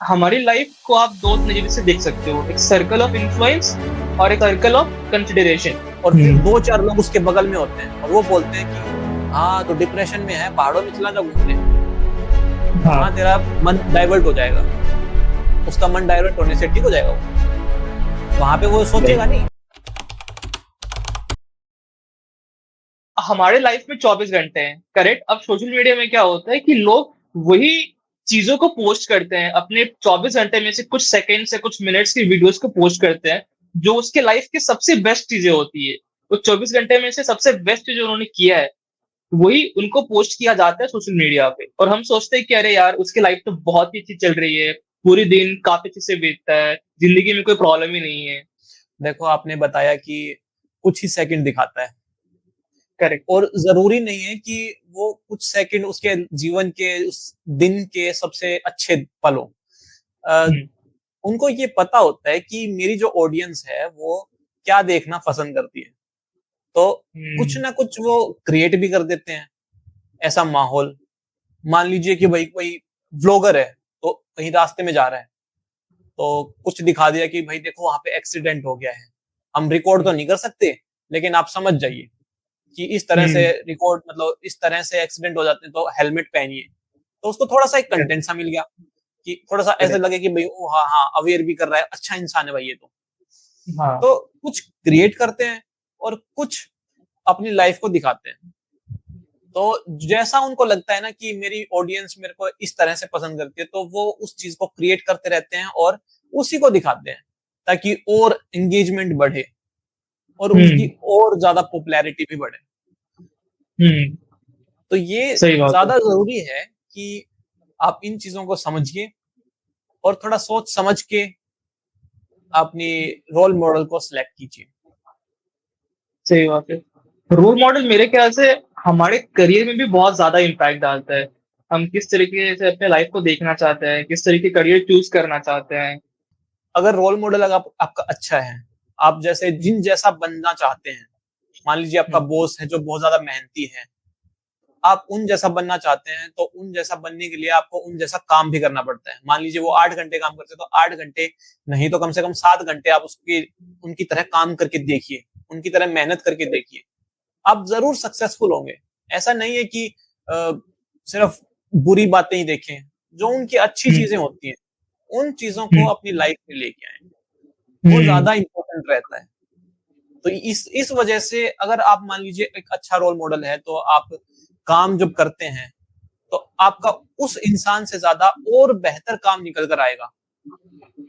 हमारी लाइफ को आप दो नजरिए से देख सकते हो, एक सर्कल ऑफ इन्फ्लुएंस और एक सर्कल ऑफ कंसिडरेशन। और फिर दो चार लोग उसके बगल में होते हैं और वो बोलते हैं कि हाँ तो डिप्रेशन में है, पहाड़ों में चला जा घूमने। हाँ तेरा मन डाइवर्ट हो जाएगा, उसका मन डाइवर्ट होने से ठीक हो जाएगा, वो वहां पे वो सोचेगा नहीं। हमारे लाइफ में 24 घंटे हैं, करेक्ट। अब सोशल मीडिया में क्या होता है कि लोग वही चीजों को पोस्ट करते हैं, अपने 24 घंटे में से कुछ सेकंड से कुछ मिनट्स की वीडियोस को पोस्ट करते हैं जो उसके लाइफ की सबसे बेस्ट चीजें होती है। वो 24 घंटे में से सबसे बेस्ट चीज उन्होंने किया है वही उनको पोस्ट किया जाता है सोशल मीडिया पे, और हम सोचते हैं कि अरे यार उसकी लाइफ तो बहुत ही अच्छी चल रही है, पूरी दिन काफी अच्छे से बीतता है, जिंदगी में कोई प्रॉब्लम ही नहीं है। देखो आपने बताया कि कुछ ही सेकंड दिखाता है, करेक्ट। और जरूरी नहीं है कि वो कुछ सेकंड उसके जीवन के उस दिन के सबसे अच्छे पल हो। उनको ये पता होता है कि मेरी जो ऑडियंस है वो क्या देखना पसंद करती है, तो कुछ ना कुछ वो क्रिएट भी कर देते हैं ऐसा माहौल। मान लीजिए कि भाई कोई व्लॉगर है तो कहीं रास्ते में जा रहा है तो कुछ दिखा दिया कि भाई देखो वहां पे एक्सीडेंट हो गया है। हम रिकॉर्ड तो नहीं कर सकते, लेकिन आप समझ जाइए कि इस तरह से रिकॉर्ड, मतलब इस तरह से एक्सीडेंट हो जाते हैं तो हेलमेट पहनिए। तो उसको थोड़ा सा एक कंटेंट सा मिल गया कि थोड़ा सा ऐसे लगे कि भाई ओ हाँ हाँ अवेयर भी कर रहा है, अच्छा इंसान है भाई ये तो कुछ क्रिएट करते हैं और कुछ अपनी लाइफ को दिखाते हैं। तो जैसा उनको लगता है ना कि मेरी ऑडियंस मेरे को इस तरह से पसंद करती है, तो वो उस चीज को क्रिएट करते रहते हैं और उसी को दिखाते हैं ताकि और एंगेजमेंट बढ़े और उनकी और ज्यादा पॉपुलैरिटी भी बढ़े। तो ये ज्यादा जरूरी है कि आप इन चीजों को समझिए और थोड़ा सोच समझ के अपनी रोल मॉडल को सिलेक्ट कीजिए। सही बात है। रोल मॉडल मेरे ख्याल से हमारे करियर में भी बहुत ज्यादा इम्पैक्ट डालता है। हम किस तरीके से अपने लाइफ को देखना चाहते हैं, किस तरीके करियर चूज करना चाहते हैं। अगर रोल मॉडल अगर आपका अच्छा है, आप जैसे जिन जैसा बनना चाहते हैं, मान लीजिए आपका बॉस है जो बहुत ज्यादा मेहनती है, आप उन जैसा बनना चाहते हैं तो उन जैसा बनने के लिए आपको उन जैसा काम भी करना पड़ता है। मान लीजिए वो 8 घंटे काम करते हैं तो 8 घंटे नहीं तो कम से कम 7 घंटे आप उसकी उनकी तरह काम करके देखिए, उनकी तरह मेहनत करके देखिए, आप जरूर सक्सेसफुल होंगे। ऐसा नहीं है कि सिर्फ बुरी बातें ही देखें, जो उनकी अच्छी चीजें होती हैं उन चीजों को अपनी लाइफ में लेके आए, वो ज्यादा इंपॉर्टेंट रहता है। तो इस वजह से अगर आप मान लीजिए एक अच्छा रोल मॉडल है तो आप काम जब करते हैं तो आपका उस इंसान से ज्यादा और बेहतर काम निकल कर आएगा,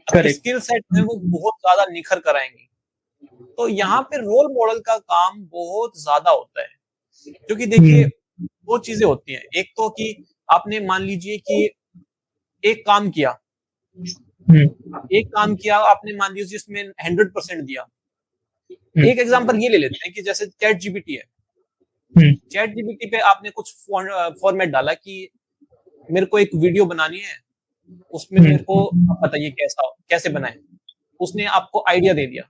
स्किल सेट में वो बहुत ज्यादा निखर कर आएंगे। तो यहाँ पे रोल मॉडल का काम बहुत ज्यादा होता है, क्योंकि देखिए दो चीजें होती हैं। एक तो कि आपने मान लीजिए कि एक काम किया आपने, मान लीजिए इसमें 100% दिया। एक एग्जांपल ये ले लेते हैं कि जैसे चैट जीपीटी है, चैट जीपीटी पे आपने कुछ फॉर्मेट डाला कि मेरे को एक वीडियो बनानी है, उसमें मेरे को बताइए कैसे बनाए। उसने आपको आइडिया दे दिया,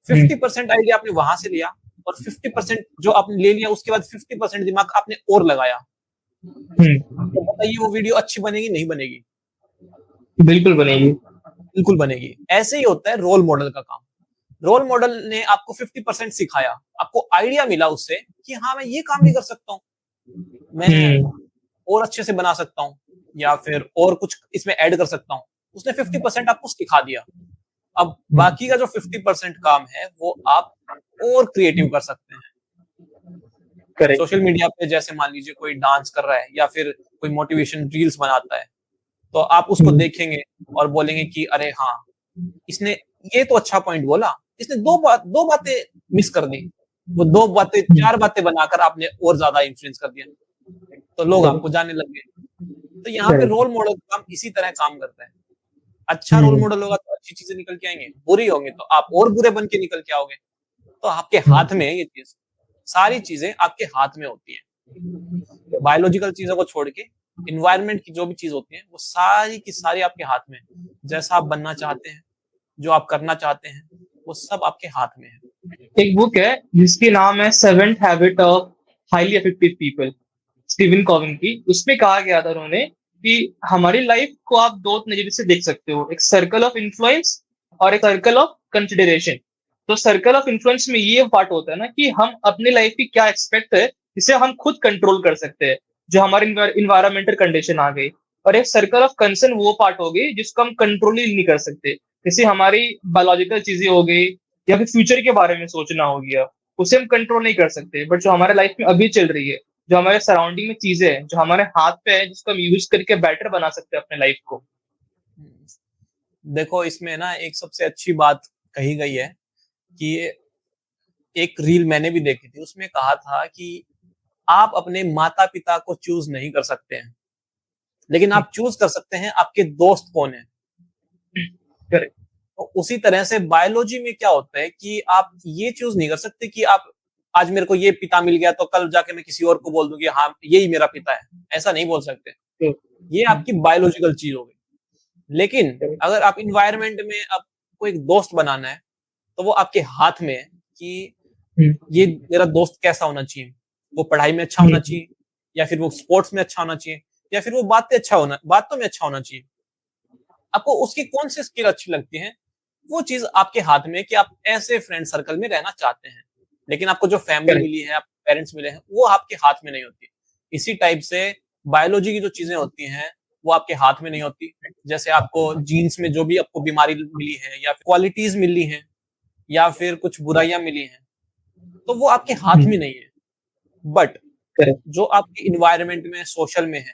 50% आइडिया आपने वहां से लिया और 50% जो आपने ले लिया उसके बाद 50% दिमाग आपने और लगाया। तो बताइए वो वीडियो अच्छी बनेगी नहीं बनेगी? बिल्कुल बनेगी, बिल्कुल बनेगी। ऐसे ही होता है रोल मॉडल का काम। रोल मॉडल ने आपको 50% सिखाया, आपको आइडिया मिला उससे कि हाँ मैं ये काम भी कर सकता हूँ, मैं और अच्छे से बना सकता हूँ या फिर और कुछ इसमें ऐड कर सकता हूँ। उसने 50% आपको सिखा दिया। अब बाकी का जो 50% काम है वो आप और क्रिएटिव कर सकते हैं। सोशल मीडिया पे जैसे मान लीजिए कोई डांस कर रहा है या फिर कोई मोटिवेशन रील्स बनाता है, तो आप उसको देखेंगे और बोलेंगे कि अरे हाँ इसने ये तो अच्छा पॉइंट बोला, इसने दो बातें मिस कर दी, वो 4 बातें बनाकर आपने और ज्यादा इन्फ्लुएंस कर दिया, तो लोग आपको जानने लग गए। तो यहाँ पे रोल मॉडल का काम इसी तरह काम करता है। अच्छा रोल मॉडल होगा तो अच्छी चीजें निकल के आएंगे, बुरी होंगे तो आप और बुरे बन के निकल के आओगे। तो आपके हाथ में ये चीज, सारी चीजें आपके हाथ में होती है। बायोलॉजिकल चीजों को छोड़ के इन्वायरमेंट की जो भी चीज होती है वो सारी की सारी आपके हाथ में। जैसा आप बनना चाहते हैं, जो आप करना चाहते हैं, वो सब आपके हाथ में है। एक बुक है जिसकी नाम है seventh habit of highly effective people, Steven Cowen की। उसमें कहा गया था उन्होंने कि हमारी लाइफ को आप दो नजरिए से देख सकते हो, एक सर्कल ऑफ इन्फ्लुएंस और एक सर्कल ऑफ कंसिडरेशन। तो सर्कल ऑफ इन्फ्लुएंस में ये पार्ट होता है ना कि हम अपनी लाइफ की क्या एक्सपेक्ट है जिसे हम खुद कंट्रोल कर सकते हैं, जो हमारे इन्वायरमेंटल कंडीशन आ गई। और एक सर्कल ऑफ कंसर्न वो पार्ट हो गई जिसको हम कंट्रोल ही नहीं कर सकते, जैसे हमारी बायोलॉजिकल चीजें हो गई या फिर फ्यूचर के बारे में सोचना हो गया, उसे हम कंट्रोल नहीं कर सकते। बट जो हमारे लाइफ में अभी चल रही है, जो हमारे सराउंडिंग में चीजें हैं, जो हमारे हाथ पे है, जिसको हम यूज करके बेटर बना सकते हैं अपने लाइफ को। देखो इसमें ना एक सबसे अच्छी बात कही गई है कि एक रील मैंने भी देखी थी, उसमें कहा था कि आप अपने माता पिता को चूज नहीं कर सकते हैं, लेकिन आप चूज कर सकते हैं आपके दोस्त कौन है। करेक्ट। तो उसी तरह से बायोलॉजी में क्या होता है कि आप ये चूज नहीं कर सकते कि आप आज मेरे को ये पिता मिल गया तो कल जाके मैं किसी और को बोल दूं कि हाँ यही मेरा पिता है, ऐसा नहीं बोल सकते। ये आपकी बायोलॉजिकल चीज हो गई। लेकिन अगर आप इन्वायरमेंट में आपको एक दोस्त बनाना है तो वो आपके हाथ में है कि ये मेरा दोस्त कैसा होना चाहिए। वो पढ़ाई में अच्छा होना चाहिए, या फिर वो स्पोर्ट्स में अच्छा होना चाहिए, या फिर वो बातों में अच्छा होना चाहिए। आपको उसकी कौन सी स्किल अच्छी लगती है, वो चीज आपके हाथ में कि आप ऐसे फ्रेंड सर्कल में रहना चाहते हैं। लेकिन आपको जो फैमिली मिली है, आप पेरेंट्स मिले हैं, वो आपके हाथ में नहीं होती। इसी टाइप से बायोलॉजी की जो चीजें होती हैं वो आपके हाथ में नहीं होती। जैसे आपको जीन्स में जो भी आपको बीमारी मिली है या फिर क्वालिटीज मिली है या फिर कुछ बुराइयां मिली हैं, तो वो आपके हाथ में नहीं है। बट जो आपके इन्वायरमेंट में, सोशल में है,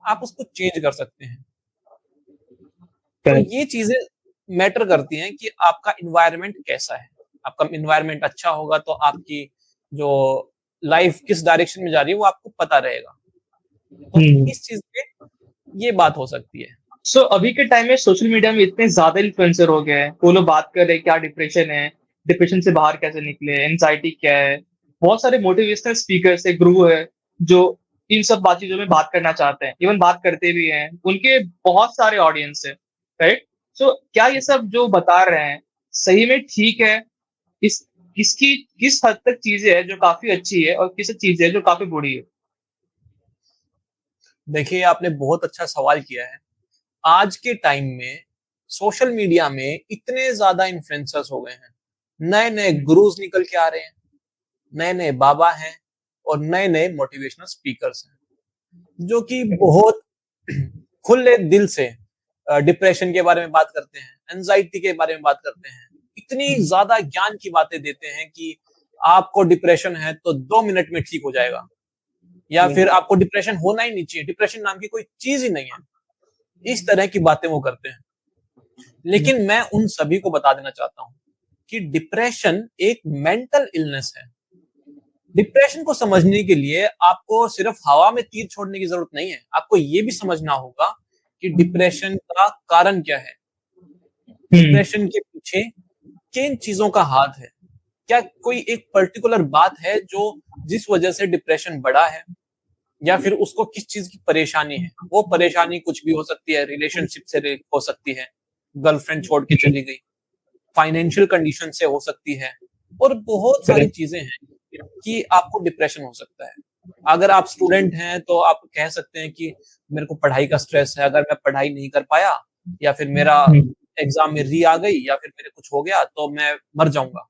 आप उसको चेंज कर सकते हैं। तो ये चीजें मैटर करती हैं कि आपका इन्वायरमेंट कैसा है। आपका इन्वायरमेंट अच्छा होगा तो आपकी जो लाइफ किस डायरेक्शन में जा रही है वो आपको पता रहेगा। तो इस चीज पे ये बात हो सकती है। सो अभी के टाइम में सोशल मीडिया में इतने ज्यादा इन्फ्लुएंसर हो गए हैं, वो लोग बात कर रहे हैं क्या डिप्रेशन है, डिप्रेशन से बाहर कैसे निकले, एंजाइटी क्या है। बहुत सारे मोटिवेशनल स्पीकर्स है, गुरु है, जो इन सब बात चीजों में बात करना चाहते हैं, इवन बात करते भी हैं, उनके बहुत सारे ऑडियंस है। राइट। सो क्या ये सब जो बता रहे हैं सही में ठीक है? इस किसकी किस हद तक चीजें है जो काफी अच्छी है और किस चीज है जो काफी बुरी है? देखिए आपने बहुत अच्छा सवाल किया है। आज के टाइम में सोशल मीडिया में इतने ज्यादा इन्फ्लुएंसर्स हो गए हैं, नए नए गुरुज निकल के आ रहे हैं, नए नए बाबा हैं और नए नए मोटिवेशनल स्पीकर्स हैं, जो कि बहुत खुले दिल से डिप्रेशन के बारे में बात करते हैं, एंजाइटी के बारे में बात करते हैं, इतनी ज्यादा ज्ञान की बातें देते हैं कि आपको डिप्रेशन है तो 2 मिनट में ठीक हो जाएगा, या फिर आपको डिप्रेशन होना ही नहीं चाहिए, डिप्रेशन नाम की कोई चीज ही नहीं है। इस तरह की बातें वो करते हैं। लेकिन मैं उन सभी को बता देना चाहता हूं कि डिप्रेशन एक मेंटल इलनेस है। डिप्रेशन को समझने के लिए आपको सिर्फ हवा में तीर छोड़ने की जरूरत नहीं है, आपको ये भी समझना होगा कि डिप्रेशन का कारण क्या है, डिप्रेशन के पीछे किन चीजों का हाथ है। क्या कोई एक पर्टिकुलर बात है जो जिस वजह से डिप्रेशन बढ़ा है, या फिर उसको किस चीज की परेशानी है। वो परेशानी कुछ भी हो सकती है, रिलेशनशिप से हो सकती है, गर्लफ्रेंड छोड़ के चली गई, फाइनेंशियल कंडीशन से हो सकती है, और बहुत सारी चीजें हैं कि आपको डिप्रेशन हो सकता है। अगर आप स्टूडेंट हैं तो आप कह सकते हैं कि मेरे को पढ़ाई का स्ट्रेस है, अगर मैं पढ़ाई नहीं कर पाया या फिर मेरा एग्जाम में री आ गई या फिर मेरे कुछ हो गया तो मैं मर जाऊंगा,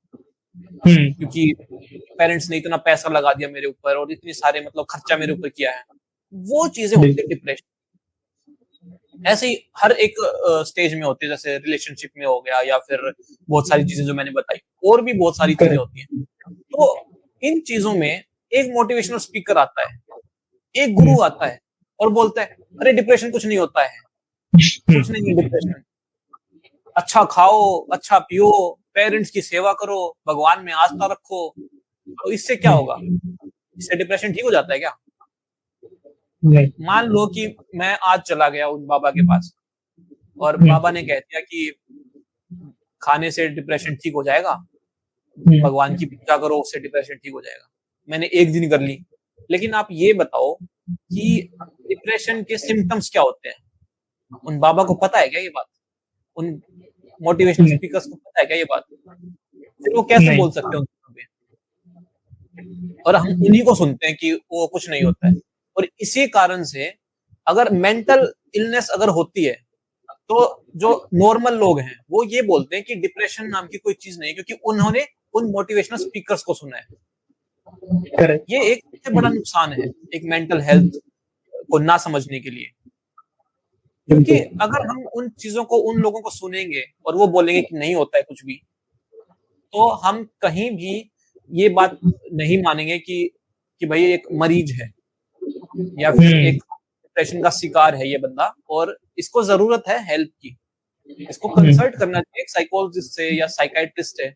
क्योंकि पेरेंट्स ने इतना पैसा लगा दिया मेरे ऊपर और इतनी सारे मतलब खर्चा मेरे ऊपर किया है। वो चीजें होती है डिप्रेशन। ऐसे ही हर एक स्टेज में होती है, जैसे रिलेशनशिप में हो गया या फिर बहुत सारी चीजें जो मैंने बताई, और भी बहुत सारी चीजें होती हैं। तो इन चीजों में एक मोटिवेशनल स्पीकर आता है, एक गुरु आता है और बोलता है अरे डिप्रेशन कुछ नहीं होता है, कुछ नहीं है डिप्रेशन, अच्छा खाओ, अच्छा पियो, पेरेंट्स की सेवा करो, भगवान में आस्था रखो, तो इससे क्या होगा, इससे डिप्रेशन ठीक हो जाता है क्या? मान लो कि मैं आज चला गया उन बाबा के पास और बाबा ने कह दिया कि खाने से डिप्रेशन ठीक हो जाएगा, भगवान की पूजा करो उससे डिप्रेशन ठीक हो जाएगा। मैंने एक दिन कर ली, लेकिन आप ये बताओ कि डिप्रेशन के सिम्टम्स क्या होते हैं? उन बाबा को पता है क्या ये बात? उन मोटिवेशनल स्पीकर्स को पता है क्या ये बात? फिर वो कैसे बोल सकते हैं? और हम उन्हीं को सुनते हैं कि वो कुछ नहीं होता है। और इसी कारण से अगर मेंटल इलनेस अगर होती है तो जो नॉर्मल लोग हैं वो ये बोलते हैं कि डिप्रेशन नाम की कोई चीज नहीं, क्योंकि उन्होंने उन मोटिवेशनल स्पीकर्स को सुना है। करेक्ट। ये एक सबसे बड़ा नुकसान है एक मेंटल हेल्थ को ना समझने के लिए, क्योंकि अगर हम उन चीजों को उन लोगों को सुनेंगे और वो बोलेंगे कि नहीं होता है कुछ भी, तो हम कहीं भी ये बात नहीं मानेंगे कि भाई एक मरीज है या फिर एक डिप्रेशन का शिकार है ये बंदा और इसको जरूरत है हेल्प की। इसको कंसल्ट करना चाहिए एक साइकोलॉजिस्ट से या साइकाइट्रिस्ट है,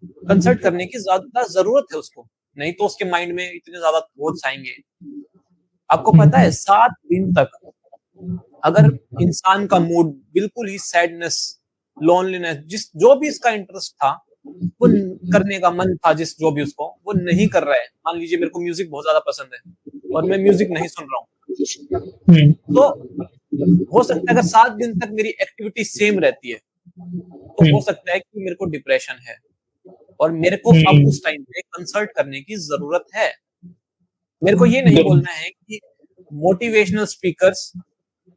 कंसल्ट करने की ज्यादा जरूरत है उसको, नहीं तो उसके माइंड में इतने ज्यादा थॉट्स आएंगे। आपको पता है 7 दिन तक अगर इंसान का मूड बिल्कुल ही सैडनेस, लोनलीनेस, जो भी इसका इंटरेस्ट था वो करने का मन था, जो भी उसको वो नहीं कर रहा है। मान लीजिए मेरे को म्यूजिक बहुत ज्यादा पसंद है और मैं म्यूजिक नहीं सुन रहा हूँ, तो हो सकता है अगर 7 दिन तक मेरी एक्टिविटी सेम रहती है तो हो सकता है कि मेरे को डिप्रेशन है और मेरे को अब उस टाइम पे कंसल्ट करने की जरूरत है। मेरे को ये नहीं बोलना है कि मोटिवेशनल स्पीकर्स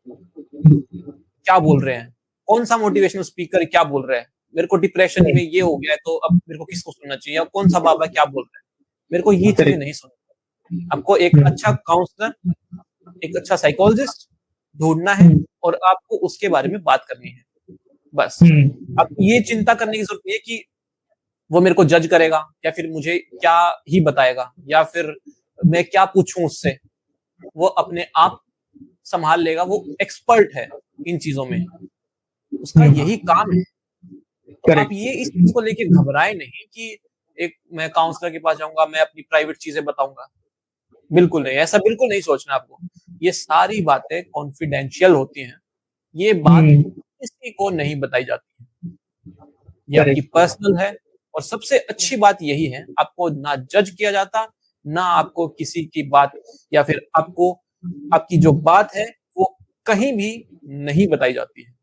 क्या बोल रहे हैं, कौन सा मोटिवेशनल स्पीकर क्या बोल रहा है, मेरे को डिप्रेशन में ये हो गया है तो अब मेरे को किसको सुनना चाहिए, या कौन सा बाबा क्या बोल रहा है। मेरे को ये चीजें नहीं सुननी। आपको एक अच्छा काउंसलर, एक अच्छा साइकोलॉजिस्ट ढूंढना है और आपको उसके बारे में बात करनी है, बस। अब ये चिंता करने की जरूरत नहीं है कि वो मेरे को जज करेगा या फिर मुझे क्या ही बताएगा या फिर मैं क्या पूछूं उससे। वो अपने आप संभाल लेगा, वो एक्सपर्ट है इन चीजों में, उसका यही काम है। तो आप ये इस चीज को लेके घबराए नहीं कि एक मैं काउंसलर के पास जाऊंगा, मैं अपनी प्राइवेट चीजें बताऊंगा। बिल्कुल नहीं, ऐसा बिल्कुल नहीं सोचना आपको। ये सारी बातें कॉन्फिडेंशियल होती हैं, ये बात किसी को नहीं बताई जाती है, ये आपकी पर्सनल है। और सबसे अच्छी बात यही है, आपको ना जज किया जाता, ना आपको किसी की बात या फिर आपको आपकी जो बात है वो कहीं भी नहीं बताई जाती है।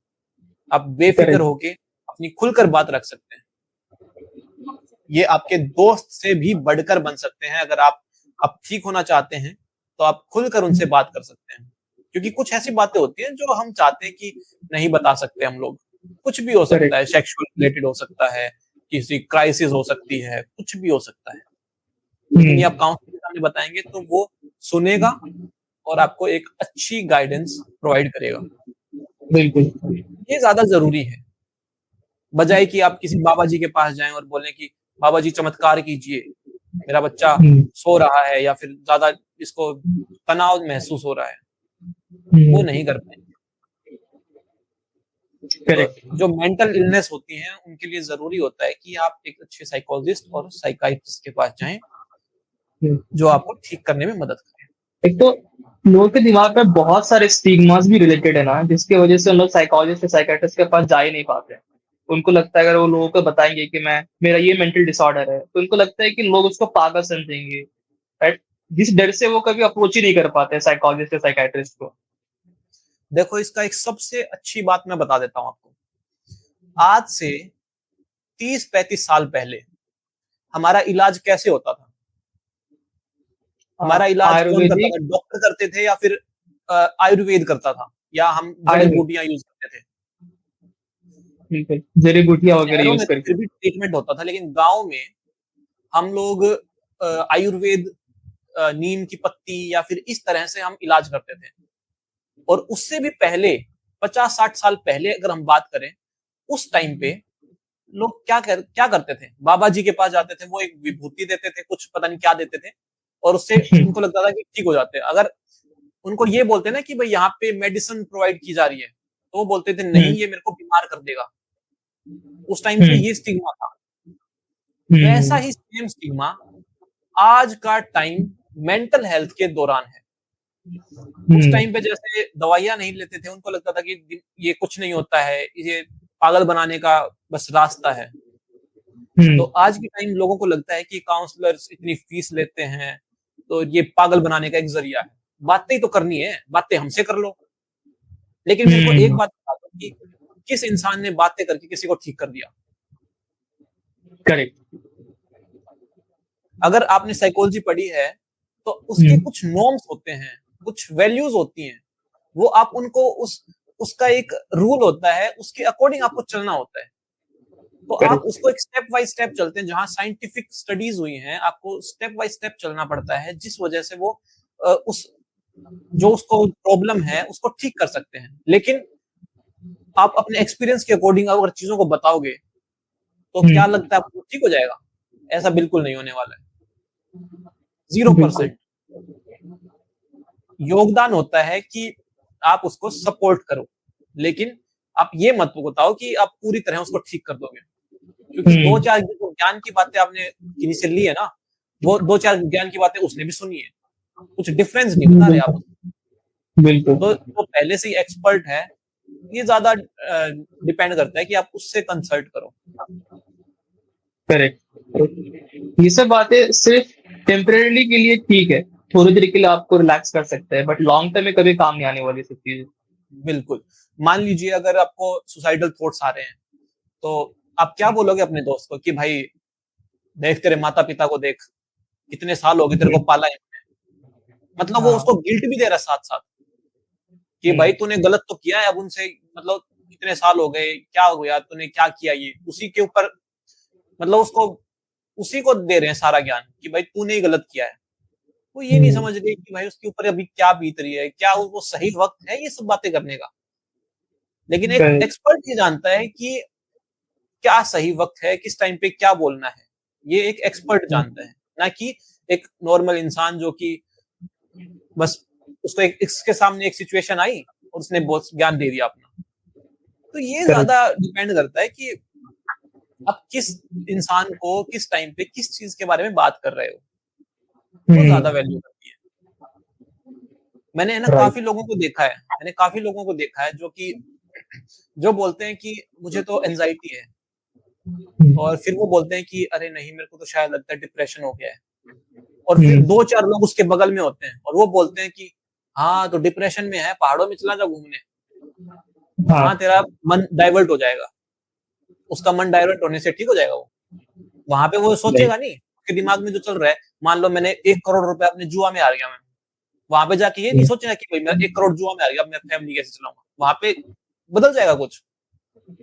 आप बेफिक्र होके अपनी खुलकर बात रख सकते हैं। ये आपके दोस्त से भी बढ़कर बन सकते हैं। अगर आप ठीक होना चाहते हैं तो आप खुलकर उनसे बात कर सकते हैं, क्योंकि कुछ ऐसी बातें होती हैं जो हम चाहते हैं कि नहीं बता सकते हम लोग। कुछ भी हो सकता है, सेक्सुअल रिलेटेड हो सकता है, किसी क्राइसिस हो सकती है, कुछ भी हो सकता है। लेकिन ये आप काउंसलर के सामने बताएंगे तो वो सुनेगा और आपको एक अच्छी गाइडेंस प्रोवाइड करेगा। बिल्कुल, ये ज्यादा जरूरी है, बजाय कि आप किसी बाबा जी के पास जाएं और बोलें कि बाबा जी चमत्कार कीजिए, मेरा बच्चा सो रहा है या फिर ज्यादा इसको तनाव महसूस हो रहा है। वो नहीं कर पाएंगे। तो जो मेंटल इलनेस होती हैं उनके लिए जरूरी होता है कि आप एक अच्छे साइकोलॉजिस्ट और साइकाइट्रिस्ट के पास जाएं जो आपको ठीक करने में मदद करें। एक तो लोगों के दिमाग में बहुत सारे स्टिग्मास भी रिलेटेड है ना, जिसकी वजह से उन लोग साइकोलॉजिस्ट या साइकाइट्रिस्ट के पास जा ही नहीं पाते। उनको लगता है अगर वो लोगों को बताएंगे कि मेरा ये मेंटल डिसऑर्डर है, तो उनको लगता है कि लोग उसको पागल समझेंगे, राइट? जिस डर से वो कभी अप्रोच ही नहीं कर पाते साइकोलॉजिस्ट या साइकाइट्रिस्ट को। देखो, इसका एक सबसे अच्छी बात मैं बता देता हूं आपको। आज से 30-35 साल पहले हमारा इलाज कैसे होता था? हमारा इलाज कौन करता था? डॉक्टर करते थे या फिर आयुर्वेद करता था, या हम जड़ी बूटियां यूज करते थे? जड़ी बूटियां वगैरह यूज करके भी ट्रीटमेंट होता था, लेकिन गांव में हम लोग आयुर्वेद, नीम की पत्ती या फिर इस तरह से हम इलाज करते थे। और उससे भी पहले 50-60 साल पहले अगर हम बात करें, उस टाइम पे लोग क्या करते थे? बाबा जी के पास जाते थे, वो एक विभूति देते थे, कुछ पता नहीं क्या देते थे, और उससे उनको लगता था कि ठीक हो जाते हैं। अगर उनको ये बोलते ना कि भाई यहाँ पे मेडिसिन प्रोवाइड की जा रही है, तो वो बोलते थे नहीं, ये मेरे को बीमार कर देगा। उस टाइम पे ये स्टिग्मा था। वैसा ही सेम स्टिग्मा आज का टाइम मेंटल हेल्थ के दौरान है। उस टाइम पे जैसे दवाइयां नहीं लेते थे, उनको लगता था कि ये कुछ नहीं होता है, ये पागल बनाने का बस रास्ता है। तो आज के टाइम लोगों को लगता है कि काउंसलर्स इतनी फीस लेते हैं तो ये पागल बनाने का एक जरिया है। बातें ही तो करनी है, बातें हमसे कर लो। लेकिन मेरे को एक बात बता दो कि किस इंसान ने बातें करके किसी को ठीक कर दिया? करेक्ट। अगर आपने साइकोलॉजी पढ़ी है तो उसके कुछ नॉर्म्स होते हैं, कुछ वैल्यूज होती हैं वो आप उनको उसका एक रूल होता है, उसके अकॉर्डिंग आपको चलना होता है। तो आप उसको एक स्टेप बाय स्टेप चलते हैं, जहां साइंटिफिक स्टडीज हुई हैं, आपको स्टेप बाय स्टेप चलना पड़ता है, जिस वजह से वो उस जो उसको प्रॉब्लम है उसको ठीक कर सकते हैं। लेकिन आप अपने एक्सपीरियंस के अकॉर्डिंग अगर चीजों को बताओगे तो क्या लगता है आपको ठीक हो जाएगा? ऐसा बिल्कुल नहीं होने वाला है। 0% योगदान होता है कि आप उसको सपोर्ट करो, लेकिन आप ये मत बताओ कि आप पूरी तरह उसको ठीक कर दोगे, क्योंकि दो चार ज्ञान की बातें आपने किन्हीं से ली है ना, वो दो चार ज्ञान की बातें उसने भी सुनी है, कुछ डिफरेंस नहीं बता रहे आप। बिल्कुल। तो पहले से ही एक्सपर्ट है, ये ज्यादा डिपेंड करता है कि आप उससे कंसल्ट करो। करेक्ट। ये सब बातें सिर्फ टेम्परेरी के लिए ठीक है, थोड़ी देर के लिए आपको रिलैक्स कर सकते हैं, बट लॉन्ग टर्म में कभी काम नहीं आने वाली सब चीजें। बिल्कुल। मान लीजिए अगर आपको सुसाइडल थॉट्स आ रहे हैं, तो आप क्या बोलोगे अपने दोस्त को कि भाई देख तेरे माता पिता को देख, कितने साल हो गए तेरे को पाला है, मतलब वो उसको गिल्ट भी दे रहा है साथ साथ कि भाई तूने गलत तो किया है, अब उनसे मतलब इतने साल हो गए, क्या हो गया, तूने क्या किया, ये उसी के ऊपर मतलब उसको उसी को दे रहे हैं सारा ज्ञान कि भाई तूने ही गलत किया है। वो ये नहीं समझ रही कि भाई उसके ऊपर अभी क्या बीत रही है, क्या वो सही वक्त है ये सब बातें करने का। लेकिन एक एक्सपर्ट ये जानता है कि क्या सही वक्त है, किस टाइम पे क्या बोलना है, ये एक एक्सपर्ट जानता है, ना कि एक नॉर्मल इंसान जो कि बस उसको इसके सामने एक सिचुएशन आई और उसने बहुत ज्ञान दे दिया अपना। तो ये ज्यादा डिपेंड करता है कि आप किस इंसान को किस टाइम पे किस चीज के बारे में बात कर रहे हो, वो ज्यादा वैल्यू करती है। मैंने ना काफी लोगों को देखा है, जो कि जो बोलते हैं कि मुझे तो एंजाइटी है, और फिर वो बोलते हैं कि अरे नहीं मेरे को तो शायद लगता है डिप्रेशन हो गया है, और फिर दो चार लोग उसके बगल में होते हैं और वो बोलते हैं कि हाँ तो डिप्रेशन में है, पहाड़ों में चला जा घूमने, हाँ तेरा मन डाइवर्ट हो जाएगा। उसका मन डाइवर्ट होने से ठीक हो जाएगा। वो वहां पे वो सोचेगा नहीं, उसके दिमाग में जो चल रहा है, मान लो मैंने 1 करोड़ रुपए अपने जुआ में हार गया, मैं वहां पे जाके ये नहीं सोचेगा कि भाई मेरा 1 करोड़ जुआ में हार गया, अब मैं फैमिली कैसे चलाऊंगा। वहां पे बदल जाएगा कुछ,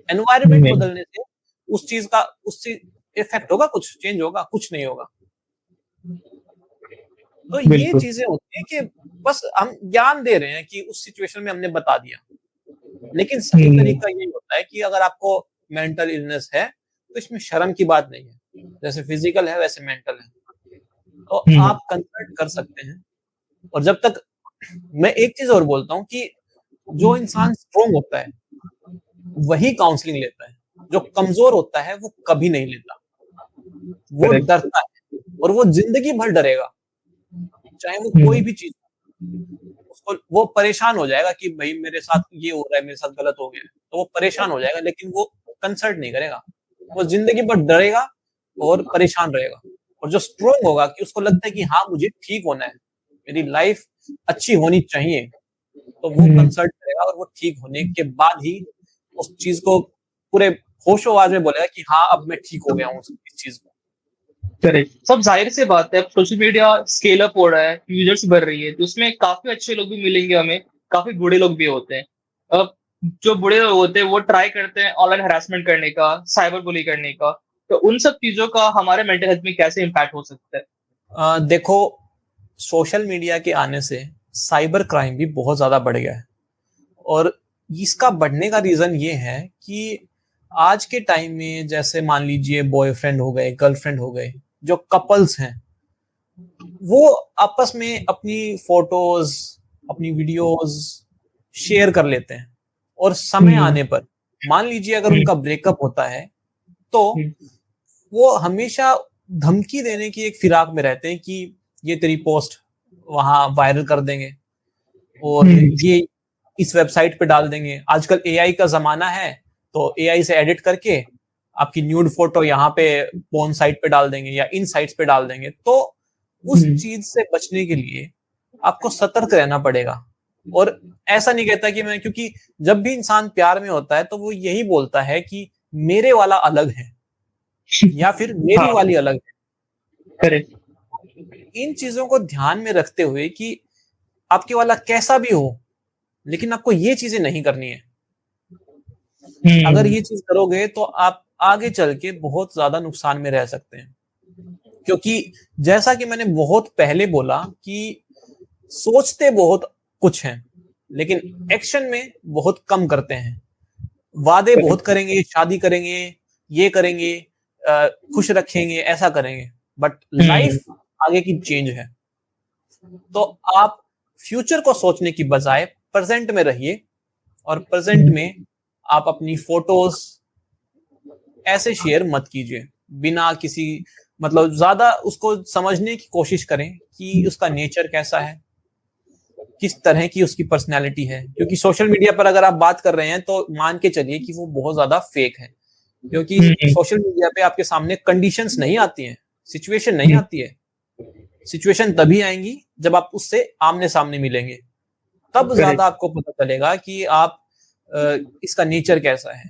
एनवायरमेंट बदलने से उस चीज का उससे इफेक्ट होगा, कुछ चेंज होगा, कुछ नहीं होगा। तो ये चीजें होती है कि बस हम ज्ञान दे रहे हैं कि उस सिचुएशन में हमने बता दिया, लेकिन सही तरीका यही होता है कि अगर आपको मेंटल इलनेस है तो इसमें शर्म की बात नहीं है, जैसे फिजिकल है वैसे मेंटल है, तो आप कंसल्ट कर सकते हैं। और जब तक मैं एक चीज और बोलता हूँ कि जो इंसान स्ट्रोंग होता है वही काउंसलिंग लेता है, जो कमजोर होता है वो कभी नहीं लेता, वो डरता है और वो जिंदगी भर डरेगा, चाहे वो कोई भी चीज, उसको वो परेशान हो जाएगा कि भाई मेरे साथ ये हो रहा है, मेरे साथ गलत हो गया है, तो वो परेशान हो जाएगा, लेकिन वो कंसल्ट नहीं करेगा, वो जिंदगी भर डरेगा और परेशान रहेगा। और जो स्ट्रोंग होगा कि उसको लगता है कि हाँ मुझे ठीक होना है, मेरी लाइफ अच्छी होनी चाहिए, तो वो कंसल्ट करेगा और वो ठीक होने के बाद ही उस चीज को पूरे होशो आवाज में बोलेगा कि हाँ अब मैं ठीक हो गया हूँ इस चीज को। करेक्ट। सब जाहिर सी बात है, सोशल मीडिया स्केल अप हो रहा है, यूजर्स बढ़ रही है, तो उसमें काफी अच्छे लोग भी मिलेंगे हमें, काफी बुरे लोग भी होते हैं। अब जो बुरे लोग होते हैं वो ट्राई करते हैं ऑनलाइन हरासमेंट करने का, साइबर बुली करने का, तो उन सब चीजों का हमारे मेंटल हेल्थ में कैसे इम्पैक्ट हो सकता है? देखो सोशल मीडिया के आने से साइबर क्राइम भी बहुत ज्यादा बढ़ गया है, और इसका बढ़ने का रीजन ये है कि आज के टाइम में जैसे मान लीजिए बॉयफ्रेंड हो गए, गर्लफ्रेंड हो गए, जो कपल्स हैं वो आपस में अपनी फोटोज, अपनी वीडियोस शेयर कर लेते हैं, और समय आने पर मान लीजिए अगर उनका ब्रेकअप होता है तो वो हमेशा धमकी देने की एक फिराक में रहते हैं कि ये तेरी पोस्ट वहां वायरल कर देंगे और ये इस वेबसाइट पे डाल देंगे। आजकल एआई का जमाना है, तो एआई से एडिट करके आपकी न्यूड फोटो यहाँ पे पोर्न साइट पे डाल देंगे या इन साइट्स पे डाल देंगे। तो उस चीज से बचने के लिए आपको सतर्क रहना पड़ेगा। और ऐसा नहीं कहता कि मैं, क्योंकि जब भी इंसान प्यार में होता है तो वो यही बोलता है कि मेरे वाला अलग है या फिर मेरी वाली अलग है। करेक्ट। इन चीजों को ध्यान में रखते हुए कि आपके वाला कैसा भी हो, लेकिन आपको ये चीजें नहीं करनी है। अगर ये चीज करोगे तो आप आगे चल के बहुत ज्यादा नुकसान में रह सकते हैं, क्योंकि जैसा कि मैंने बहुत पहले बोला कि सोचते बहुत कुछ हैं लेकिन एक्शन में बहुत कम करते हैं। वादे बहुत करेंगे, शादी करेंगे, ये करेंगे, खुश रखेंगे, ऐसा करेंगे, बट लाइफ आगे की चेंज है। तो आप फ्यूचर को सोचने की बजाय प्रेजेंट में रहिए, और प्रेजेंट में आप अपनी फोटोज ऐसे शेयर मत कीजिए बिना किसी मतलब ज्यादा उसको समझने की कोशिश करें कि उसका नेचर कैसा है, किस तरह की उसकी पर्सनैलिटी है। क्योंकि सोशल मीडिया पर अगर आप बात कर रहे हैं तो मान के चलिए कि वो बहुत ज्यादा फेक है, क्योंकि सोशल मीडिया पे आपके सामने कंडीशंस नहीं आती हैं, सिचुएशन नहीं आती है। सिचुएशन तभी आएंगी जब आप उससे आमने सामने मिलेंगे, तब ज्यादा आपको पता चलेगा कि आप इसका नेचर कैसा है,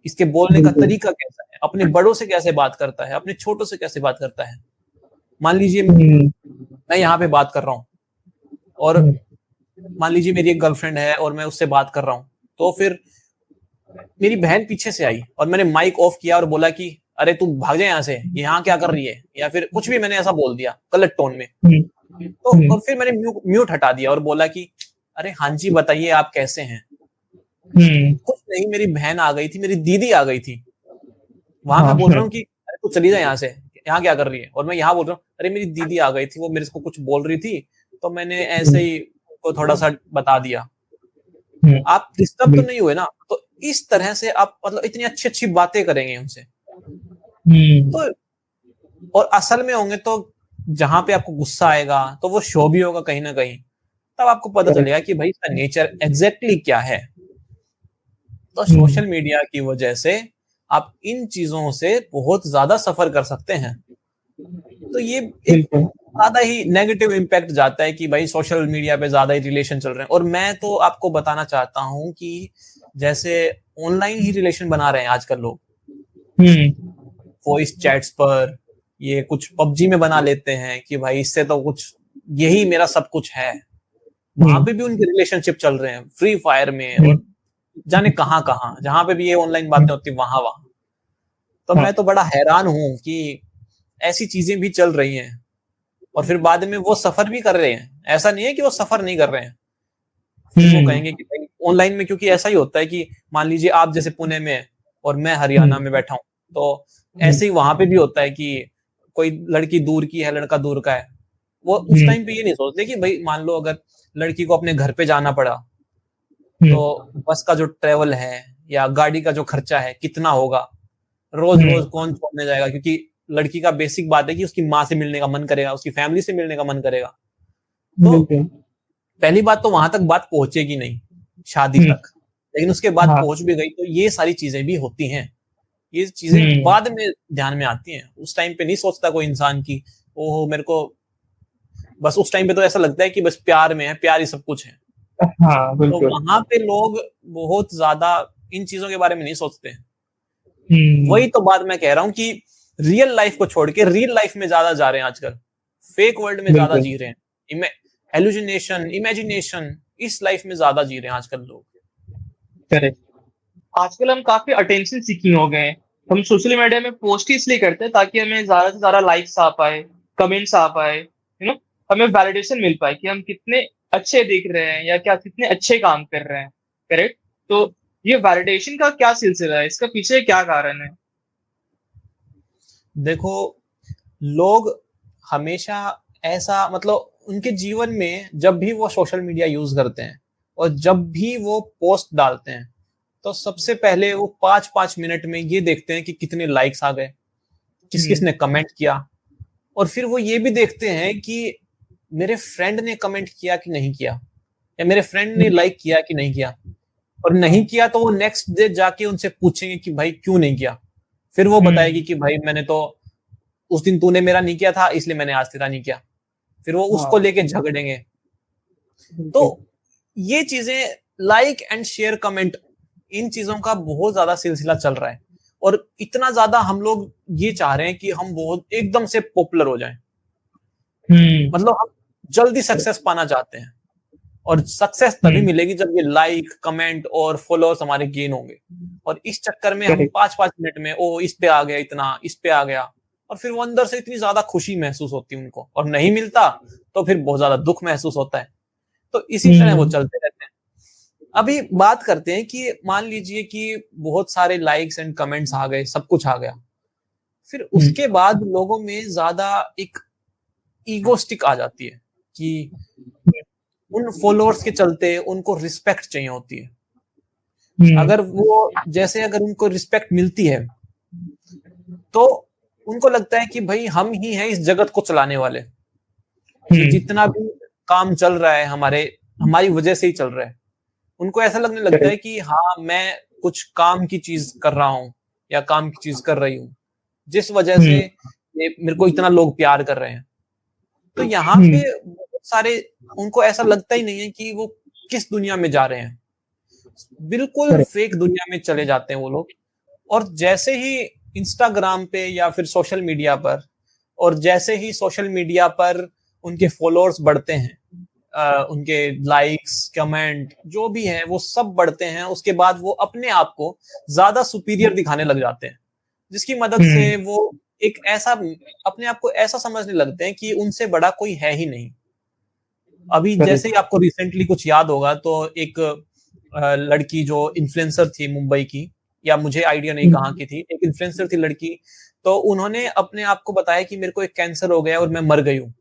इसके बोलने का तरीका कैसा है, अपने बड़ों से कैसे बात करता है, अपने छोटों से कैसे बात करता है। मान लीजिए मैं यहाँ पे बात कर रहा हूँ और मान लीजिए मेरी एक गर्लफ्रेंड है और मैं उससे बात कर रहा हूँ, तो फिर मेरी बहन पीछे से आई और मैंने माइक ऑफ किया और बोला कि अरे तू भाग जाए यहाँ से, यहाँ क्या कर रही है, या फिर कुछ भी मैंने ऐसा बोल दिया गलत टोन में, तो और फिर मैंने म्यूट हटा दिया और बोला कि अरे हाँ जी बताइए आप कैसे हैं। कुछ नहीं, मेरी बहन आ गई थी, मेरी दीदी आ गई थी, वहां मैं बोल रहा हूँ कि अरे तू चली जाए यहाँ से, यहाँ क्या कर रही है, और मैं यहाँ बोल रहा हूँ अरे मेरी दीदी आ गई थी, वो मेरे को कुछ बोल रही थी तो मैंने ऐसे ही को थोड़ा सा बता दिया। आप डिस्टर्ब तो नहीं हुए ना। तो इस तरह से आप मतलब इतनी अच्छी अच्छी बातें करेंगे उनसे, तो और असल में होंगे तो जहां पे आपको गुस्सा आएगा तो वो शो भी होगा कहीं ना कहीं, तब आपको पता चलेगा कि भाई इसका नेचर एग्जैक्टली क्या है। तो सोशल मीडिया की वजह से आप इन चीजों से बहुत ज्यादा सफर कर सकते हैं। तो ये एक ज्यादा ही नेगेटिव इम्पैक्ट जाता है कि भाई सोशल मीडिया पे ज्यादा ही रिलेशन चल रहे हैं। और मैं तो आपको बताना चाहता हूं कि जैसे ऑनलाइन ही रिलेशन बना रहे हैं आजकल लोग, वॉइस चैट्स पर, ये कुछ पबजी में बना लेते हैं कि भाई इससे तो कुछ यही मेरा सब कुछ है, वहां पे भी उनके रिलेशनशिप चल रहे हैं, फ्री फायर में और जाने कहां कहां, जहां पे भी ये ऑनलाइन बातें होती वहां वहां। तो मैं तो बड़ा हैरान हूं कि ऐसी चीजें भी चल रही हैं और फिर बाद में वो सफर भी कर रहे हैं। ऐसा नहीं है कि वो सफर नहीं कर रहे हैं, फिर वो कहेंगे कि भाई ऑनलाइन में, क्योंकि ऐसा ही होता है कि मान लीजिए आप जैसे पुणे में और मैं हरियाणा में बैठा हूँ, तो ऐसे ही वहां पे भी होता है कि कोई लड़की दूर की है, लड़का दूर का है, वो उस टाइम पे ये नहीं सोचते कि भाई मान लो अगर लड़की को अपने घर पे जाना पड़ा तो बस का जो ट्रेवल है या गाड़ी का जो खर्चा है कितना होगा, रोज रोज कौन छोड़ने जाएगा, क्योंकि लड़की का बेसिक बात है कि उसकी माँ से मिलने का मन करेगा, उसकी फैमिली से मिलने का मन करेगा। तो पहली बात तो वहां तक बात पहुंचेगी नहीं शादी तक, लेकिन उसके बाद पहुंच भी गई तो ये सारी चीजें भी होती हैं। ये चीजें बाद में ध्यान में आती हैं, उस टाइम पे नहीं सोचता कोई इंसान की ओहो मेरे को, बस उस टाइम पे तो ऐसा लगता है कि बस प्यार में है, प्यार ही सब कुछ है। तो वहां पे लोग बहुत ज्यादा इन चीजों के बारे में नहीं सोचते हैं। वही तो बात मैं कह रहा हूँ कि रियल लाइफ को छोड़ के रियल लाइफ में ज्यादा जा रहे हैं आजकल, फेक वर्ल्ड में ज्यादा जी रहे हैं, हेलुसिनेशन, इमेजिनेशन, इस लाइफ में ज्यादा जी रहे हैं आजकल लोग। करेक्ट। आजकल हम काफी अटेंशन सीकिंग हो गए हैं। हम सोशल मीडिया में पोस्ट ही इसलिए करते हैं ताकि हमें ज्यादा से ज्यादा लाइक्स आ पाए, कमेंट्स आ पाए, हमें वैलिडेशन मिल पाए कि हम कितने अच्छे दिख रहे हैं या क्या कितने अच्छे काम कर रहे हैं। करेक्ट। तो ये वैलिडेशन का क्या सिलसिला है, इसका पीछे क्या कारण है? देखो, लोग हमेशा ऐसा मतलब उनके जीवन में जब भी वो सोशल मीडिया यूज करते हैं और जब भी वो पोस्ट डालते हैं तो सबसे पहले वो 5-5 मिनट में ये देखते हैं कि कितने लाइक्स आ गए, किस किस ने कमेंट किया, और फिर वो ये भी देखते हैं कि मेरे फ्रेंड ने कमेंट किया कि नहीं किया, या मेरे फ्रेंड ने लाइक किया कि नहीं किया। और नहीं किया तो वो नेक्स्ट डे जाके उनसे पूछेंगे कि भाई क्यों नहीं किया। फिर वो बताएगी कि भाई मैंने तो उस दिन तूने मेरा नहीं किया था इसलिए मैंने आज तेरा नहीं किया। फिर वो उसको लेके झगड़ेंगे। तो ये चीजें लाइक एंड शेयर कमेंट, इन चीजों का बहुत ज्यादा सिलसिला चल रहा है और इतना ज्यादा हम लोग ये चाह रहे हैं कि हम बहुत एकदम से पॉपुलर हो जाएं। मतलब हम जल्दी सक्सेस पाना चाहते हैं और सक्सेस तभी मिलेगी जब ये लाइक, कमेंट और फॉलोअर्स हमारे गेन होंगे। और इस चक्कर में हम 5-5 मिनट में ओ इस पे आ गया इतना, इस पे आ गया, और फिर वो अंदर से इतनी ज्यादा खुशी महसूस होती है उनको, और नहीं मिलता तो फिर बहुत ज्यादा दुख महसूस होता है। तो इसी तरह वो चलते रहते हैं। अभी बात करते हैं कि मान लीजिए कि बहुत सारे लाइक्स एंड कमेंट्स आ गए, सब कुछ आ गया, फिर उसके बाद लोगों में ज्यादा एक ईगोस्टिक आ जाती है कि उन फॉलोअर्स के चलते उनको रिस्पेक्ट चाहिए होती है। अगर उनको रिस्पेक्ट मिलती है तो उनको लगता है कि भाई हम ही हैं इस जगत को चलाने वाले, कि जितना भी काम चल रहा है हमारी वजह से ही चल रहा है। उनको ऐसा लगने लगता है कि हाँ, मैं कुछ काम की चीज कर रहा हूँ या काम की चीज कर रही हूँ, जिस वजह से मेरे को इतना लोग प्यार कर रहे हैं। तो यहाँ पे बहुत सारे उनको ऐसा लगता ही नहीं है कि वो किस दुनिया में जा रहे हैं, बिल्कुल फेक दुनिया में चले जाते हैं वो लोग। और जैसे ही इंस्टाग्राम पे या फिर सोशल मीडिया पर, और जैसे ही सोशल मीडिया पर उनके फॉलोअर्स बढ़ते हैं, उनके लाइक्स, कमेंट जो भी है वो सब बढ़ते हैं, उसके बाद वो अपने आप को ज्यादा सुपीरियर दिखाने लग जाते हैं, जिसकी मदद से वो एक ऐसा अपने आप को ऐसा समझने लगते हैं कि उनसे बड़ा कोई है ही नहीं। अभी जैसे ही आपको रिसेंटली कुछ याद होगा तो एक लड़की जो इन्फ्लुएंसर थी मुंबई की, या मुझे आइडिया नहीं कहाँ की थी, एक इन्फ्लुएंसर थी लड़की, तो उन्होंने अपने आप को बताया कि मेरे को एक कैंसर हो गया और मैं मर गई हूँ,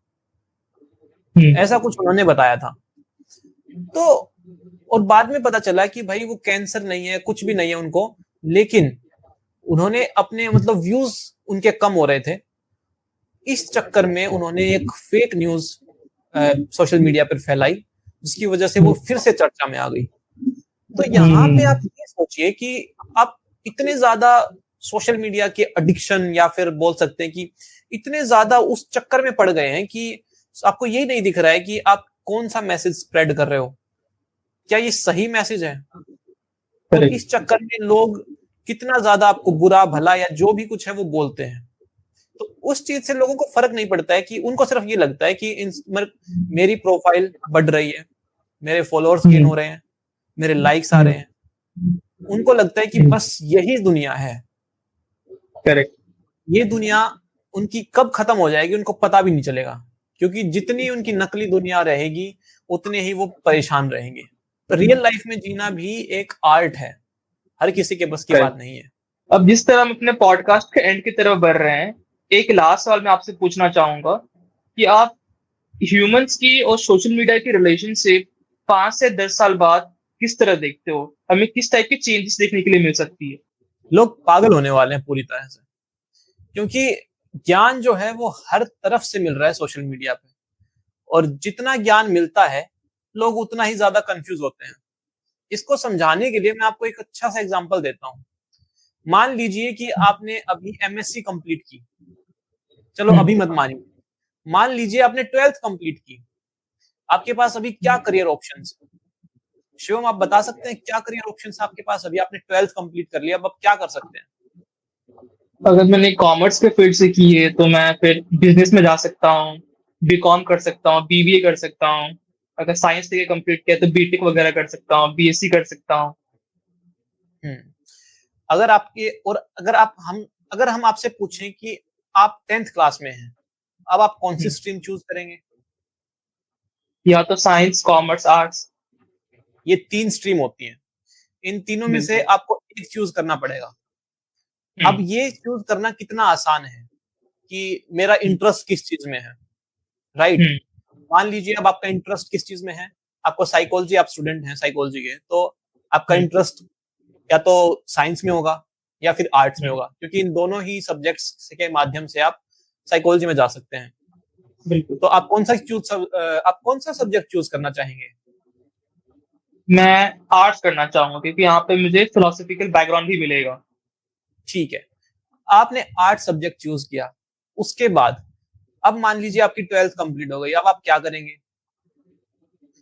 ऐसा कुछ उन्होंने बताया था। तो और बाद में पता चला कि भाई वो कैंसर नहीं है, कुछ भी नहीं है उनको, लेकिन उन्होंने अपने मतलब व्यूज उनके कम हो रहे थे, इस चक्कर में उन्होंने एक फेक न्यूज सोशल मीडिया पर फैलाई, जिसकी वजह से वो फिर से चर्चा में आ गई। तो यहाँ पे आप ये सोचिए कि आप इतने ज्यादा सोशल मीडिया के एडिक्शन, या फिर बोल सकते हैं कि इतने ज्यादा उस चक्कर में पड़ गए हैं कि आपको यही नहीं दिख रहा है कि आप कौन सा मैसेज स्प्रेड कर रहे हो, क्या ये सही मैसेज है। तो इस चक्कर में लोग कितना ज्यादा आपको बुरा भला या जो भी कुछ है वो बोलते हैं। तो उस चीज से लोगों को फर्क नहीं पड़ता है, कि उनको सिर्फ ये लगता है कि मेरी प्रोफाइल बढ़ रही है, मेरे फॉलोअर्स गेन हो रहे हैं, मेरे लाइक्स आ रहे हैं। उनको लगता है कि बस यही दुनिया है। करेक्ट। ये दुनिया उनकी कब खत्म हो जाएगी उनको पता भी नहीं चलेगा, क्योंकि जितनी उनकी नकली दुनिया रहेगी उतने ही वो परेशान रहेंगे। तो रियल लाइफ में जीना भी एक आर्ट है, हर किसी के बस की बात नहीं है। अब जिस तरह हम अपने पॉडकास्ट के एंड की तरफ बढ़ रहे हैं, एक लास्ट सवाल मैं आपसे पूछना चाहूंगा कि आप ह्यूमंस की और सोशल मीडिया की रिलेशनशिप 5 से 10 साल बाद किस तरह देखते हो? हमें किस टाइप के चेंजेस देखने के लिए मिल सकती है? लोग पागल होने वाले हैं पूरी तरह से, क्योंकि ज्ञान जो है वो हर तरफ से मिल रहा है सोशल मीडिया पे, और जितना ज्ञान मिलता है लोग उतना ही ज्यादा कंफ्यूज होते हैं। इसको समझाने के लिए मैं आपको एक अच्छा सा एग्जांपल देता हूँ। मान लीजिए कि आपने अभी एमएससी कंप्लीट की, चलो अभी मत मानिए, मान लीजिए आपने 12th कंप्लीट की, आपके पास अभी क्या करियर ऑप्शंस? शिवम, आप बता सकते हैं क्या करियर ऑप्शंस आपके पास? अभी आपने 12th कंप्लीट कर लिया, अब आप क्या कर सकते हैं? अगर मैंने कॉमर्स के फील्ड से की है तो मैं फिर बिजनेस में जा सकता हूँ, बीकॉम कर सकता हूँ, बीबीए कर सकता हूँ। अगर साइंस থেকে कंप्लीट किया तो बीटेक वगैरह कर सकता हूँ, बीएससी कर सकता हूँ। अगर आपके और अगर हम आपसे पूछें कि आप 10th क्लास में हैं, अब आप कौन सी स्ट्रीम चूज करेंगे? या तो साइंस, कॉमर्स, आर्ट्स। ये 3 स्ट्रीम होती हैं, इन तीनों में से आपको एक चूज करना पड़ेगा। अब ये चूज करना कितना आसान है कि मेरा इंटरेस्ट किस चीज में है, राइट? मान लीजिए अब आपका इंटरेस्ट किस चीज में है, आपको साइकोलॉजी, आप स्टूडेंट हैं साइकोलॉजी के, तो आपका इंटरेस्ट या तो साइंस में होगा या फिर आर्ट्स में होगा, क्योंकि इन दोनों ही सब्जेक्ट्स के माध्यम से आप साइकोलॉजी में जा सकते हैं। बिल्कुल। तो आप कौन सा सब्जेक्ट चूज करना चाहेंगे? मैं आर्ट्स करना चाहूंगा क्योंकि यहाँ पे मुझे फिलोसॉफिकल बैकग्राउंड भी मिलेगा। ठीक है, आपने आर्ट सब्जेक्ट चूज किया, उसके बाद अब मान लीजिए आपकी 12th कंप्लीट हो गई, अब आप क्या करेंगे?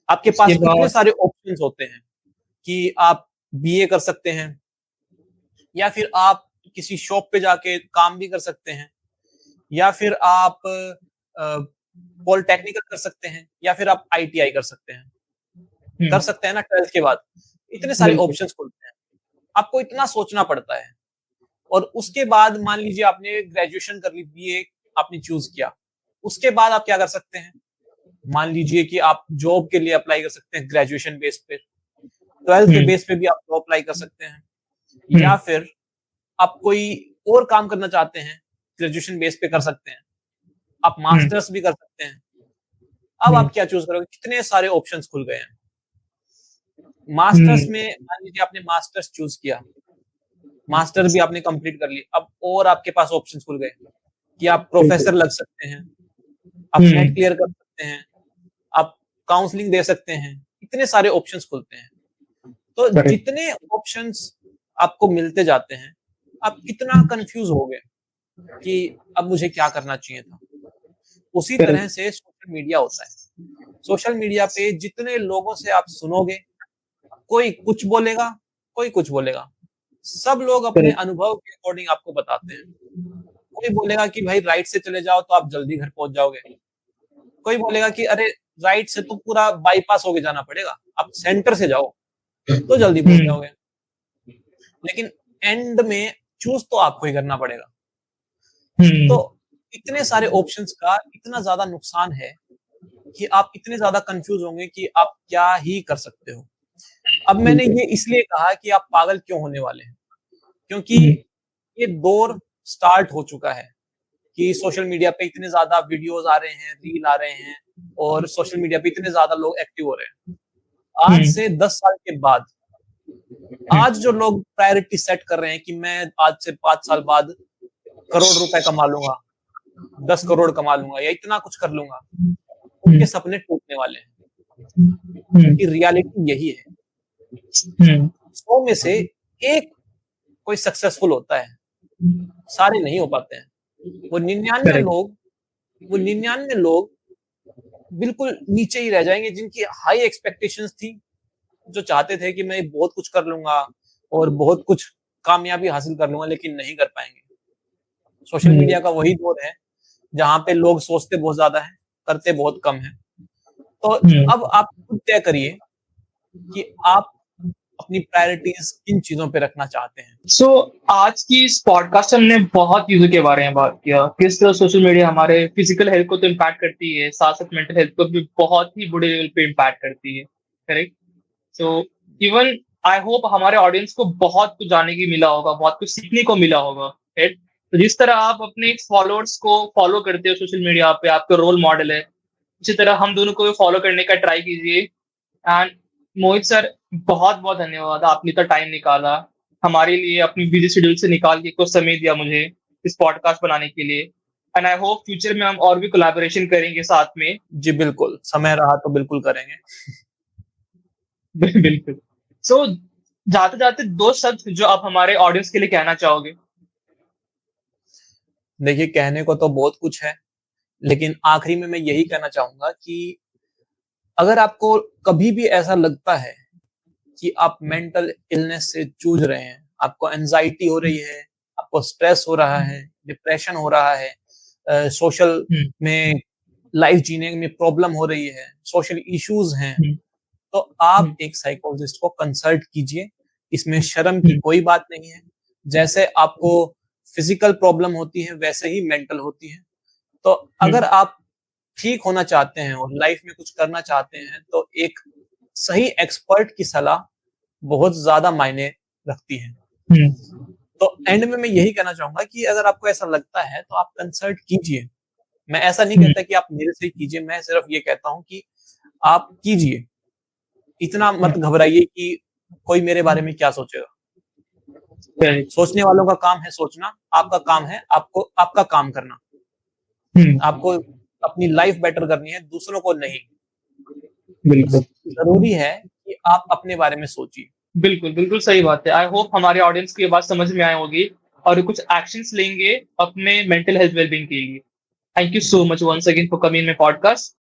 आपके पास इतने सारे ऑप्शंस होते हैं कि आप बीए कर सकते हैं, या फिर आप किसी शॉप पे जाके काम भी कर सकते हैं, या फिर आप पॉलिटेक्निकल कर सकते हैं, या फिर आप आईटीआई कर सकते हैं। कर सकते हैं ना 12th के बाद, इतने सारे बिल्कुल। ऑप्शंस खुलते हैं। आपको इतना सोचना पड़ता है। और उसके बाद मान लीजिए आपने ग्रेजुएशन कर ली, बीए आपने चूज किया, उसके बाद आप क्या कर सकते हैं? मान लीजिए कि आप जॉब के लिए अप्लाई कर सकते हैं ग्रेजुएशन बेस पे, 12th के बेस पे भी आप जॉब अप्लाई कर सकते हैं, या फिर आप कोई और काम करना चाहते हैं, ग्रेजुएशन बेस पे कर सकते हैं, आप मास्टर्स भी कर सकते हैं। अब आप क्या चूज करोगे? कितने सारे ऑप्शंस खुल गए हैं। मास्टर्स में मान लीजिए आपने मास्टर्स चूज किया, मास्टर भी आपने कंप्लीट कर ली, अब और आपके पास ऑप्शंस खुल गए कि आप प्रोफेसर लग सकते हैं, आप नेट क्लियर कर सकते हैं, आप काउंसलिंग दे सकते हैं, इतने सारे ऑप्शंस खुलते हैं। तो जितने ऑप्शंस आपको मिलते जाते हैं, आप कितना कंफ्यूज हो गए कि अब मुझे क्या करना चाहिए था। उसी तरह से सोशल मीडिया होता है। सोशल मीडिया पे जितने लोगों से आप सुनोगे, कोई कुछ बोलेगा, कोई कुछ बोलेगा। सब लोग अपने अनुभव के अकॉर्डिंग आपको बताते हैं। कोई बोलेगा कि भाई राइट से चले जाओ तो आप जल्दी घर पहुंच जाओगे। कोई बोलेगा कि अरे राइट से तो पूरा बाईपास होके जाना पड़ेगा, आप सेंटर से जाओ तो जल्दी पहुंच जाओगे। लेकिन एंड में चूज तो आपको ही करना पड़ेगा। तो इतने सारे ऑप्शंस का इतना ज्यादा नुकसान है कि आप इतने ज्यादा कंफ्यूज होंगे कि आप क्या ही कर सकते हो। अब मैंने ये इसलिए कहा कि आप पागल क्यों होने वाले हैं, क्योंकि ये दौर स्टार्ट हो चुका है कि सोशल मीडिया पे इतने ज्यादा वीडियोस आ रहे हैं, रील आ रहे हैं, और सोशल मीडिया पे इतने ज्यादा लोग एक्टिव हो रहे हैं। आज से 10 साल के बाद, आज जो लोग प्रायोरिटी सेट कर रहे हैं कि मैं आज से 5 साल बाद करोड़ रुपए कमा लूंगा, 10 करोड़ कमा लूंगा या इतना कुछ कर लूंगा, उनके सपने टूटने वाले हैं। कि रियलिटी यही है, 100 में से एक कोई सक्सेसफुल होता है, सारे नहीं हो पाते हैं। वो 99 लोग बिल्कुल नीचे ही रह जाएंगे, जिनकी हाई एक्सपेक्टेशंस थी, जो चाहते थे कि मैं बहुत कुछ कर लूंगा और बहुत कुछ कामयाबी हासिल कर लूंगा, लेकिन नहीं कर पाएंगे। सोशल मीडिया का वही दौर है जहां पे लोग सोचते बहुत ज्यादा है, करते बहुत कम है। तो अब आप खुद तय करिए कि आप अपनी प्रायोरिटीज किन चीजों पे रखना चाहते हैं। सो आज की इस पॉडकास्ट में हमने बहुत चीजों के बारे में बात किया, किस तरह सोशल मीडिया हमारे फिजिकल हेल्थ को तो इम्पैक्ट करती है, साथ साथ मेंटल हेल्थ को भी बहुत ही बुरे लेवल पे इम्पैक्ट करती है। Correct. So even I hope हमारे ऑडियंस को बहुत कुछ जानने की मिला होगा, बहुत कुछ सीखने को मिला होगा। राइट। तो जिस तरह आप अपने फॉलोअर्स को फॉलो करते हो सोशल मीडिया पे, आपका रोल मॉडल है, उसी तरह हम दोनों को भी फॉलो करने का ट्राई कीजिए। एंड मोहित सर, बहुत बहुत धन्यवाद, आपने इतना टाइम निकाला हमारे लिए, अपनी बिजी शेड्यूल से निकाल के कुछ समय दिया मुझे इस पॉडकास्ट बनाने के लिए। एंड आई होप फ्यूचर में हम और भी कोलैबोरेशन करेंगे साथ में। जी बिल्कुल, समय रहा तो बिल्कुल करेंगे। बिल्कुल। सो जाते जाते 2 शब्द जो आप हमारे ऑडियंस के लिए कहना चाहोगे। देखिए, कहने को तो बहुत कुछ है, लेकिन आखिरी में मैं यही कहना चाहूंगा कि अगर आपको कभी भी ऐसा लगता है कि आप मेंटल इलनेस से जूझ रहे हैं, आपको एंजाइटी हो रही है, आपको स्ट्रेस हो रहा है, डिप्रेशन हो रहा है, सोशल में लाइफ जीने में प्रॉब्लम हो रही है, सोशल इश्यूज हैं, तो आप एक साइकोलॉजिस्ट को कंसल्ट कीजिए। इसमें शर्म की कोई बात नहीं है। जैसे आपको फिजिकल प्रॉब्लम होती है, वैसे ही मेंटल होती है। तो अगर आप ठीक होना चाहते हैं और लाइफ में कुछ करना चाहते हैं, तो एक सही एक्सपर्ट की सलाह बहुत ज्यादा मायने रखती है। तो एंड में मैं यही कहना चाहूंगा कि अगर आपको ऐसा लगता है तो आप कंसल्ट कीजिए। मैं ऐसा नहीं कहता कि आप मेरे से कीजिए, मैं सिर्फ ये कहता हूं कि आप कीजिए। इतना मत घबराइए कि कोई मेरे बारे में क्या सोचेगा। सोचने वालों का काम है सोचना, आपका काम है आपका काम करना। आपको अपनी लाइफ बेटर करनी है, दूसरों को नहीं। बिल्कुल जरूरी है कि आप अपने बारे में सोचिए। बिल्कुल बिल्कुल सही बात है। आई होप हमारे ऑडियंस को ये बात समझ में आई होगी और कुछ एक्शंस लेंगे अपने मेंटल हेल्थ वेलबींग के लिए। Thank you so much once again for coming my podcast.